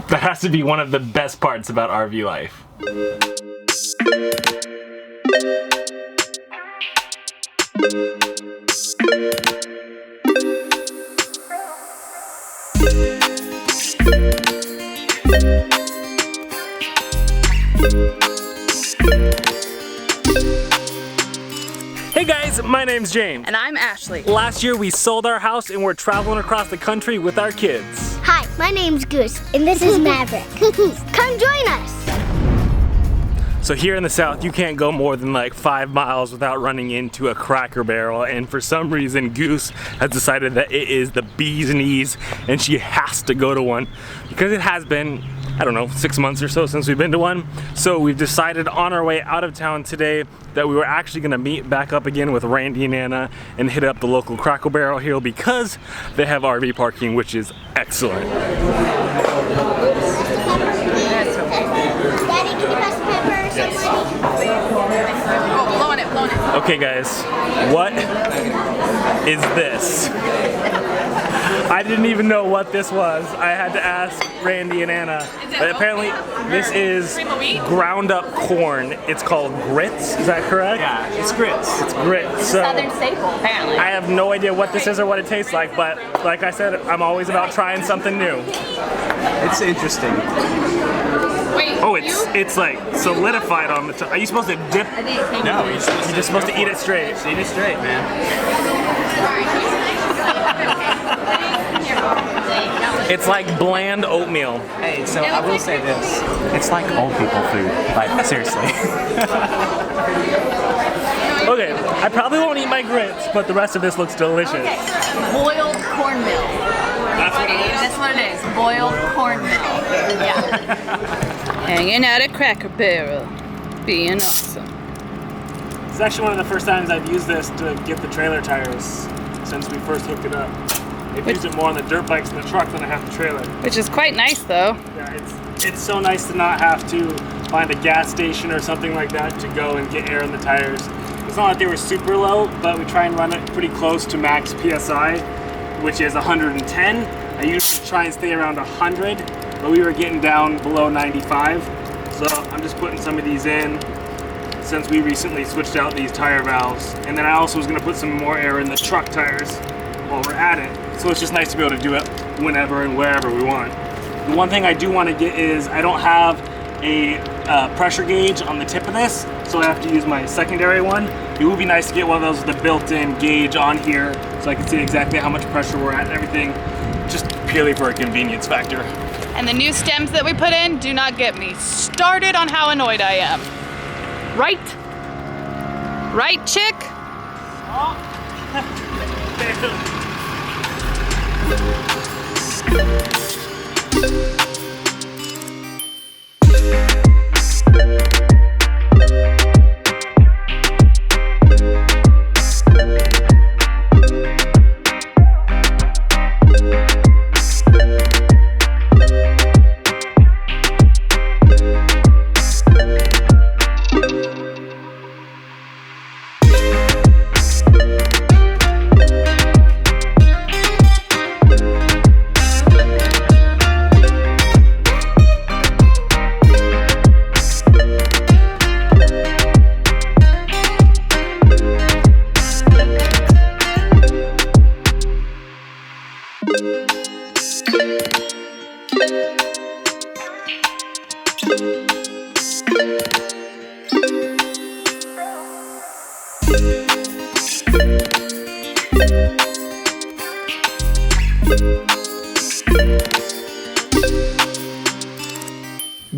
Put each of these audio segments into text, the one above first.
That has to be one of the best parts about RV life. Hey guys, my name's James. And I'm Ashley. Last year we sold our house and we're traveling across the country with our kids. Hi, my name's Goose, and this is Maverick. Come join us. So here in the South, you can't go more than like 5 miles without running into a Cracker Barrel, and for some reason Goose has decided that it is the bee's knees and she has to go to one because it has been, I don't know, 6 months or so since we've been to one. So we've decided on our way out of town today that we were actually gonna meet back up again with Randy and Anna and hit up the local Cracker Barrel here because they have RV parking, which is excellent. Daddy, can you pass the pepper or something? Oh, blowing it. Okay guys, what is this? I didn't even know what this was. I had to ask Randy and Anna. But apparently this is ground up corn. It's called grits, is that correct? Yeah, it's grits. It's grits. So Southern staple, apparently. I have no idea what this is or what it tastes like, but like I said, I'm always about trying something new. It's interesting. Wait, Oh, it's like solidified on the top. Are you supposed to dip? No, you're You're just supposed to eat it straight. eat it straight, man. It's like bland oatmeal. Hey, so I will say this. It's like old people food. Like, seriously. Okay, I probably won't eat my grits, but the rest of this looks delicious. Okay. Boiled cornmeal. That's what it is? That's what it is. Boiled cornmeal. Yeah. Hanging out at Cracker Barrel. Being awesome. It's actually one of the first times I've used this to get the trailer tires since we first hooked it up. I've used it more on the dirt bikes and the truck than I have the trailer. Which is quite nice, though. Yeah, it's so nice to not have to find a gas station or something like that to go and get air in the tires. It's not like they were super low, but we try and run it pretty close to max PSI, which is 110. I usually try and stay around 100, but we were getting down below 95. So I'm just putting some of these in since we recently switched out these tire valves. And then I also was gonna put some more air in the truck tires while we're at it. So it's just nice to be able to do it whenever and wherever we want. The one thing I do want to get is I don't have a pressure gauge on the tip of this, so I have to use my secondary one. It would be nice to get one of those with a built-in gauge on here so I can see exactly how much pressure we're at and everything, just purely for a convenience factor. And the new stems that we put in do not get me started on how annoyed I am. Right? Right, chick?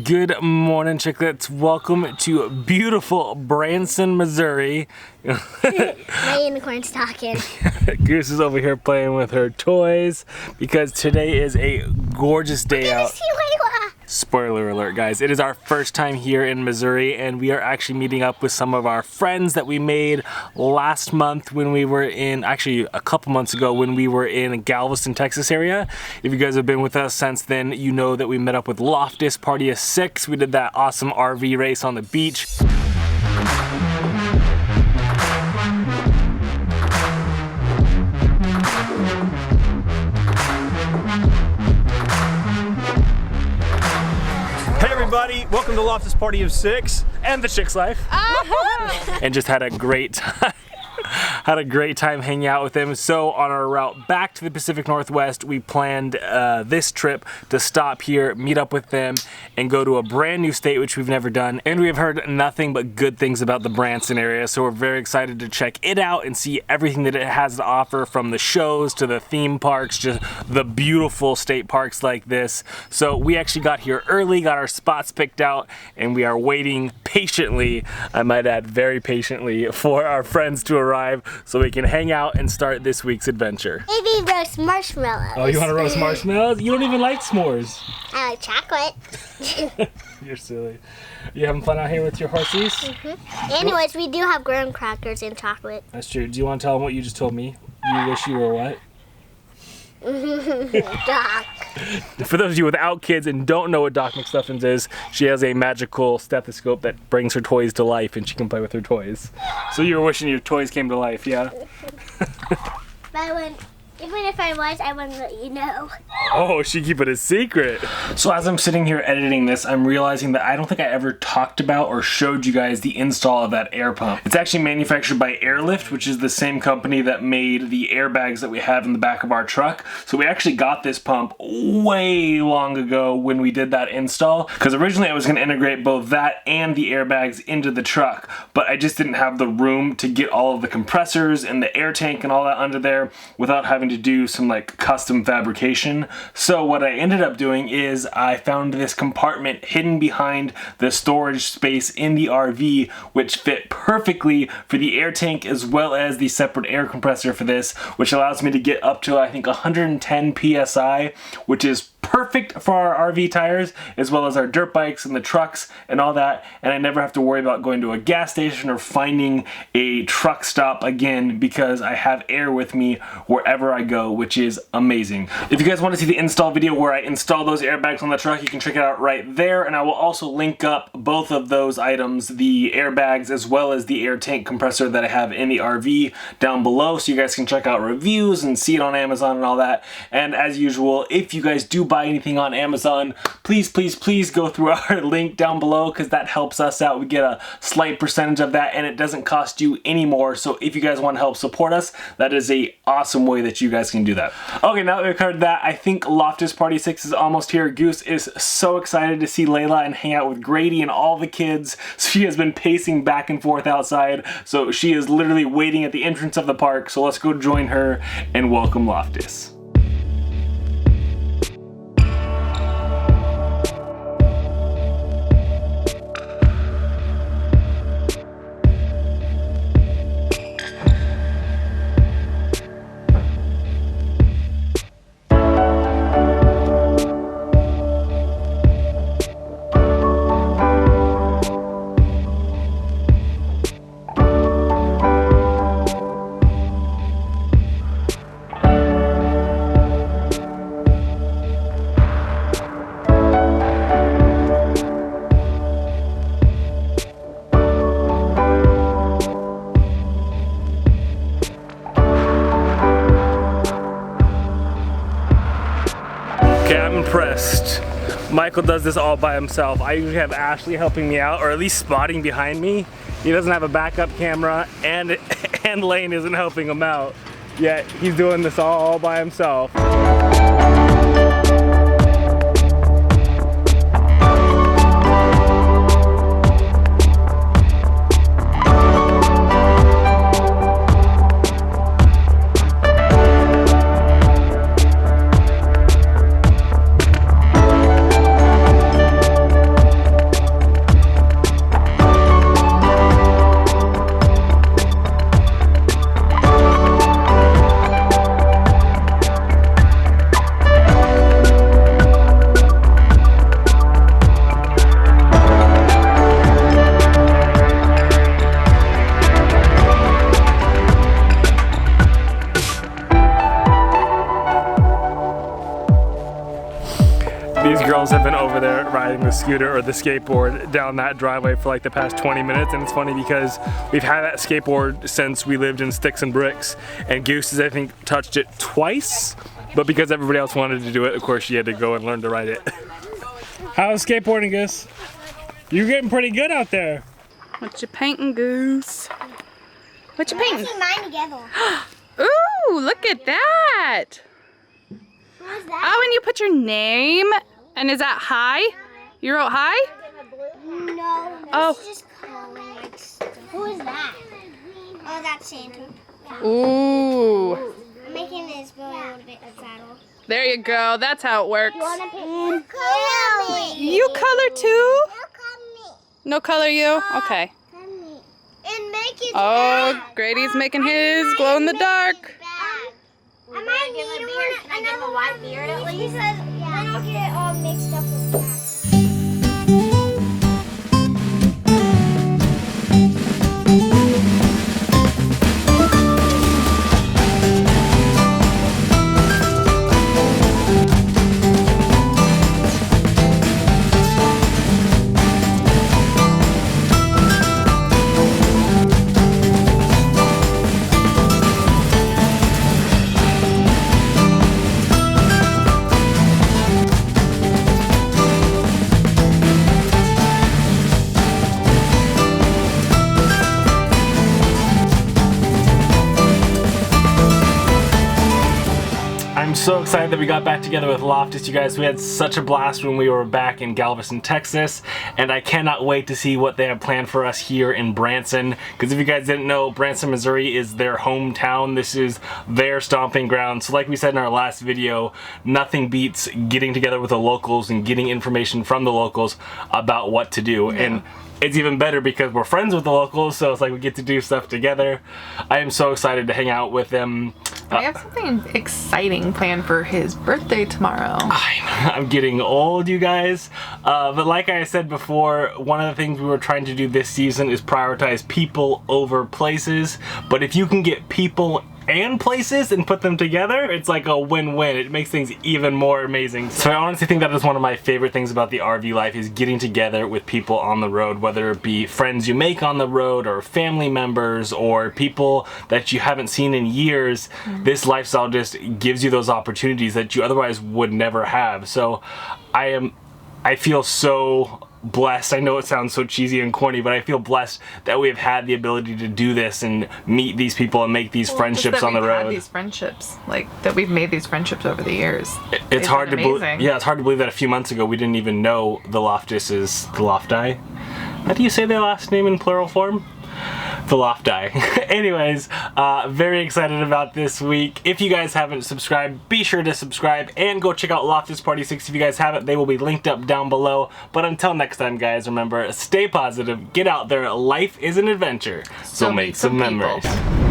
Good morning, chicklets. Welcome to beautiful Branson, Missouri. My unicorn's talking. Goose is over here playing with her toys because today is a gorgeous day out. Spoiler alert, guys. It is our first time here in Missouri, and we are actually meeting up with some of our friends that we made last month when we were in, actually a couple months ago when we were in Galveston, Texas area. If you guys have been with us since then, you know that we met up with Loftis Party of Six. We did that awesome RV race on the beach. everybody, welcome to Loftis Party of Six. And the Chick's Life. And just had a great time. Had a great time hanging out with him. So on our route back to the Pacific Northwest, we planned this trip to stop here, meet up with them, and go to a brand new state which we've never done. And we have heard nothing but good things about the Branson area, so we're very excited to check it out and see everything that it has to offer, from the shows to the theme parks, just the beautiful state parks like this. So we actually got here early, got our spots picked out, and we are waiting patiently, I might add very patiently, for our friends to arrive so we can hang out and start this week's adventure. Maybe roast marshmallows. Oh, you want to roast marshmallows? You don't even like s'mores. I like chocolate. You're silly. You having fun out here with your horses? Anyways, we do have graham crackers and chocolate. That's true. Do you want to tell them what you just told me? You wish you were what? Doc. For those of you without kids and don't know what Doc McStuffins is, she has a magical stethoscope that brings her toys to life and she can play with her toys. So you were wishing your toys came to life, yeah? But even if I was, I wouldn't let you know. Oh, she keep it a secret. So as I'm sitting here editing this, I'm realizing that I don't think I ever talked about or showed you guys the install of that air pump. It's actually manufactured by Airlift, which is the same company that made the airbags that we have in the back of our truck. So we actually got this pump way long ago when we did that install, because originally I was going to integrate both that and the airbags into the truck, but I just didn't have the room to get all of the compressors and the air tank and all that under there without having to do some like custom fabrication. So what I ended up doing is I found this compartment hidden behind the storage space in the RV, which fit perfectly for the air tank as well as the separate air compressor for this, which allows me to get up to I think 110 PSI, which is perfect for our RV tires as well as our dirt bikes and the trucks and all that, and I never have to worry about going to a gas station or finding a truck stop again because I have air with me wherever I go, which is amazing. If you guys want to see the install video where I install those airbags on the truck, you can check it out right there, and I will also link up both of those items, the airbags as well as the air tank compressor that I have in the RV, down below so you guys can check out reviews and see it on Amazon and all that. And as usual, if you guys do buy anything on Amazon, please go through our link down below, because that helps us out. We get a slight percentage of that and it doesn't cost you any more. So if you guys want to help support us, that is a awesome way that you guys can do that. Okay, now that we've covered that, I think Loftis Party 6 is almost here. Goose is so excited to see Layla and hang out with Grady and all the kids. She has been pacing back and forth outside, so she is literally waiting at the entrance of the park. So let's go join her and welcome Loftis. Impressed. Michael does this all by himself. I usually have Ashley helping me out, or at least spotting behind me. He doesn't have a backup camera, and Lane isn't helping him out. Yet he's doing this all by himself. These girls have been over there riding the scooter or the skateboard down that driveway for like the past 20 minutes, and it's funny because we've had that skateboard since we lived in Sticks and Bricks, and Goose has I think touched it twice, but because everybody else wanted to do it, of course she had to go and learn to ride it. How's skateboarding, Goose? You're getting pretty good out there. What you painting, Goose? What you painting? Mine together. Ooh, look at that. What is that? Oh, and you put your name. And is that high? You wrote high? No, Oh. that's just calling like stuff. Who is that? Oh, that's Santa. Ooh. I'm making this boy a little bit saddle. There you go. That's how it works. You want to pick color me? You color too? Color No color you? Okay. me. And make it Oh, bad. Grady's making his glow in the dark. I might need one. Can I give him a white beard at least? Because then I'll get it all mixed up with that. I'm so excited that we got back together with Loftis, you guys. We had such a blast when we were back in Galveston, Texas, and I cannot wait to see what they have planned for us here in Branson, because if you guys didn't know, Branson, Missouri is their hometown. This is their stomping ground. So like we said in our last video, nothing beats getting together with the locals and getting information from the locals about what to do. Yeah. And it's even better because we're friends with the locals, so it's like we get to do stuff together. I am so excited to hang out with them. I have something exciting planned for his birthday tomorrow. I know, I'm getting old, you guys. But like I said before, one of the things we were trying to do this season is prioritize people over places. But if you can get people and places and put them together, it's like a win-win. It makes things even more amazing. So I honestly think that is one of my favorite things about the RV life, is getting together with people on the road, whether it be friends you make on the road or family members or people that you haven't seen in years. This lifestyle just gives you those opportunities that you otherwise would never have. So I feel so blessed. I know it sounds so cheesy and corny, but I feel blessed that we have had the ability to do this and meet these people and make these friendships on the road. Had these friendships, like that we've made these friendships over the years. It's hard to believe. amazing. Yeah, it's hard to believe that a few months ago we didn't even know the Loftis, the Lofti. How do you say their last name in plural form? The Lofti. Anyways, very excited about this week. If you guys haven't subscribed, be sure to subscribe and go check out Loftis Party 6 if you guys haven't. They will be linked up down below. But until next time, guys, remember, stay positive, get out there. Life is an adventure, so make some people. memories.